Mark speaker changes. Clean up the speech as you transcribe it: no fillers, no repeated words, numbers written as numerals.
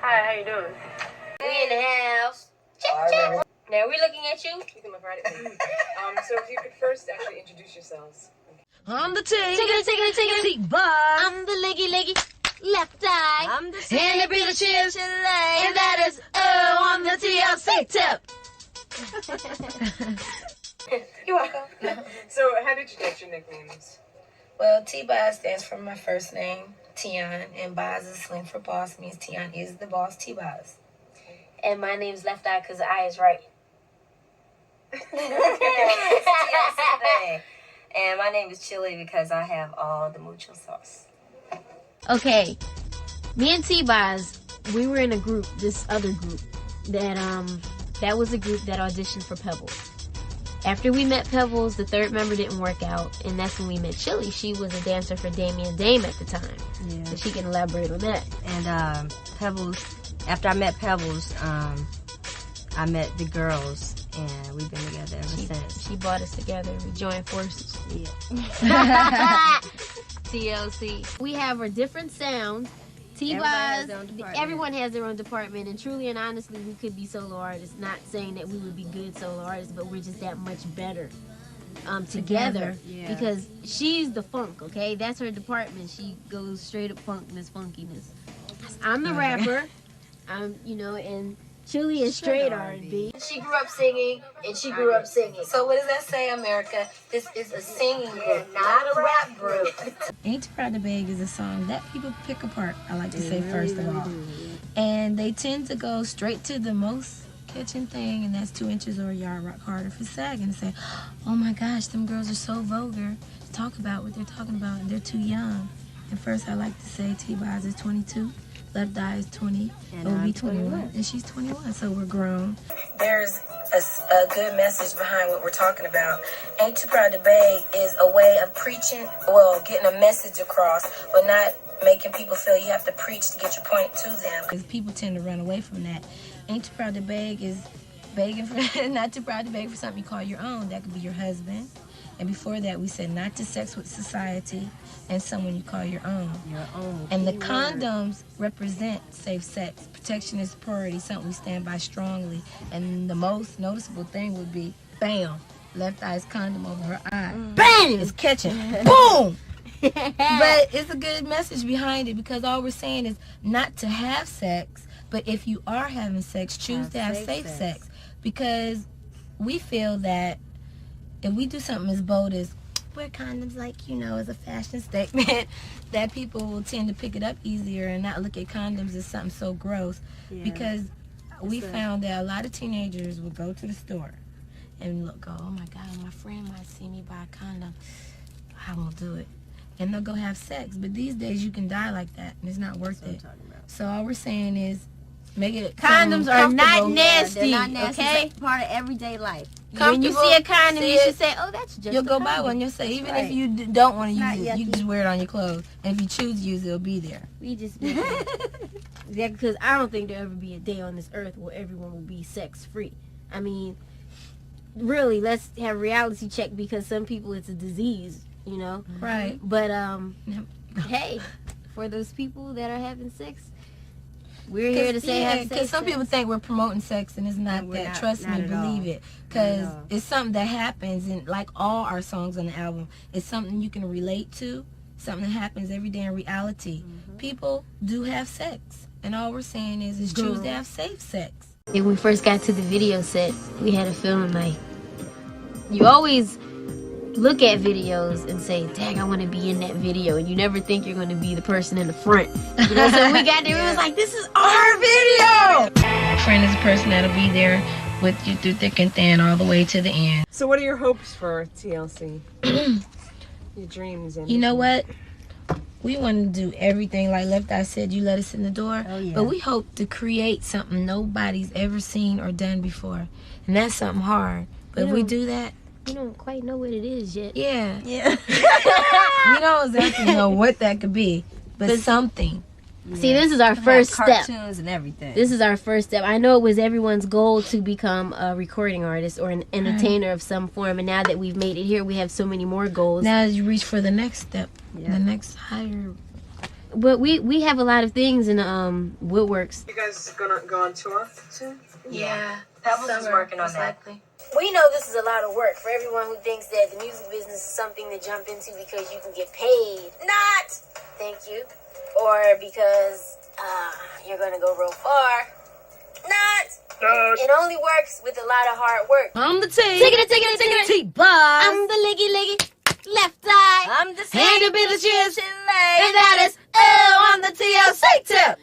Speaker 1: Hi, how you doing?
Speaker 2: We in the house. Check, check. Now we looking at you.
Speaker 1: You can look right at me. So if you could first actually introduce yourselves.
Speaker 3: I'm the tiggity boss.
Speaker 2: I'm the leggy left eye.
Speaker 3: I'm the handy bit of chips, and that is on the TLC tip.
Speaker 2: You're welcome.
Speaker 1: So how did you get your nicknames?
Speaker 4: Well, T-Boz stands for my first name, Tion, and Boz is slang for boss, means Tion is the boss, T-Boz.
Speaker 2: And my name's Left Eye because the eye is right.
Speaker 4: And my name is Chili because I have all the mucho sauce.
Speaker 5: Okay, me and T-Boz, we were in a group, this other group, that was a group that auditioned for Pebbles. After we met Pebbles, the third member didn't work out, and that's when we met Chili. She was a dancer for Damien Dame at the time.
Speaker 6: Yeah.
Speaker 5: So she can elaborate on that.
Speaker 6: And Pebbles, after I met Pebbles, I met the girls, and we've been together ever since.
Speaker 5: She brought us together. We joined forces.
Speaker 6: Yeah.
Speaker 5: TLC. We have a different sound. T-Boz, everyone has their own department, and truly and honestly, we could be solo artists. Not saying that we would be good solo artists, but we're just that much better together.
Speaker 6: Yeah.
Speaker 5: Because she's the funk, okay? That's her department. She goes straight up funkness, funkiness. I'm the rapper, and Chili is straight R&B.
Speaker 2: She grew up singing, and she grew up singing.
Speaker 4: So what does that say, America? This is a singing group, not a rap group.
Speaker 7: Ain't Too Proud to Beg is a song that people pick apart, I like to say, first of all. And they tend to go straight to the most catching thing, and that's 2 inches or a yard rock harder for sagging, and say, oh my gosh, them girls are so vulgar to talk about what they're talking about, and they're too young. And first I like to say T-Boz is 22, Left Eye is 20, and will be 21, and she's 21, so we're grown.
Speaker 4: There's a good message behind what we're talking about. Ain't Too Proud to Beg is a way of preaching, getting a message across, but not making people feel you have to preach to get your point to them.
Speaker 7: Because people tend to run away from that. Ain't Too Proud to Beg is begging for, not too proud to beg for something you call your own. That could be your husband. And before that, we said not to sex with society and someone you call your own.
Speaker 6: Your own.
Speaker 7: And the condoms represent safe sex. Protection is a priority, something we stand by strongly. And the most noticeable thing would be, bam, Left Eye's condom over her eye. Bang! It's catching. Boom! But it's a good message behind it, because all we're saying is not to have sex, but if you are having sex, choose to have safe sex. Because we feel that if we do something as bold as wear condoms, like, as a fashion statement, that people will tend to pick it up easier and not look at condoms as something so gross.
Speaker 6: Yeah.
Speaker 7: Because we found that a lot of teenagers will go to the store and go, oh my God, my friend might see me buy a condom. I won't do it. And they'll go have sex. But these days you can die like that, and it's not worth it. So all we're saying is make it
Speaker 5: Condoms are not nasty,
Speaker 6: They're not nasty.
Speaker 5: okay?
Speaker 6: It's part of everyday life.
Speaker 5: When you see a condom, you should say, oh, that's just
Speaker 7: You'll
Speaker 5: a
Speaker 7: go
Speaker 5: condom.
Speaker 7: buy one. You'll say, even
Speaker 6: right.
Speaker 7: if you don't want to
Speaker 6: Not
Speaker 7: use it, you
Speaker 6: yucky.
Speaker 7: just wear it on your clothes. And if you choose to use it, it'll be there.
Speaker 5: We just yeah, because I don't think there'll ever be a day on this earth where everyone will be sex free. I mean, really, let's have reality check, because some people it's a disease,
Speaker 7: Right.
Speaker 5: But hey, for those people that are having sex, we're here to say have sex.
Speaker 7: Because some people think we're promoting sex, and it's not
Speaker 6: No, we're
Speaker 7: that.
Speaker 6: not.
Speaker 7: Trust
Speaker 6: Not
Speaker 7: me,
Speaker 6: at
Speaker 7: believe
Speaker 6: all.
Speaker 7: it. Because
Speaker 6: Not at all.
Speaker 7: it's something that happens, and like all our songs on the album, it's something you can relate to, something that happens every day in reality. People do have sex, and all we're saying is choose to have safe sex.
Speaker 5: When we first got to the video set, we had a feeling like, you always look at videos and say, dang, I want to be in that video, and you never think you're going to be the person in the front. So when we got there, it was like, this is our video!
Speaker 7: A friend is a person that'll be there with you through thick and thin all the way to the end.
Speaker 1: So what are your hopes for TLC? Your dreams and
Speaker 7: You know what? We want to do everything like Left Eye said, you let us in the door.
Speaker 6: Oh, yeah.
Speaker 7: But we hope to create something nobody's ever seen or done before. And that's something hard. But if we do that,
Speaker 5: We don't quite know what it is yet.
Speaker 7: yeah.
Speaker 6: Yeah.
Speaker 7: We don't exactly know what that could be. But something.
Speaker 5: See, this is our first step.
Speaker 6: Cartoons and everything.
Speaker 5: This is our first step. I know it was everyone's goal to become a recording artist or an entertainer of some form. And now that we've made it here, we have so many more goals.
Speaker 7: Now you reach for the next step.
Speaker 6: Yeah.
Speaker 7: The next higher
Speaker 5: but we have a lot of things in the woodworks.
Speaker 1: You guys gonna go on tour soon?
Speaker 6: Yeah. Pebbles is working on that.
Speaker 4: We know this is a lot of work for everyone who thinks that the music business is something to jump into because you can get paid. Not! Thank you. Or because you're gonna go real far. Not! It only works with a lot of hard work.
Speaker 7: I'm the T.
Speaker 5: Tickety,
Speaker 7: T-Boss.
Speaker 5: I'm the liggy, left eye.
Speaker 6: I'm the
Speaker 7: Hand to be the shit.
Speaker 5: And that is
Speaker 7: on the TLC tip.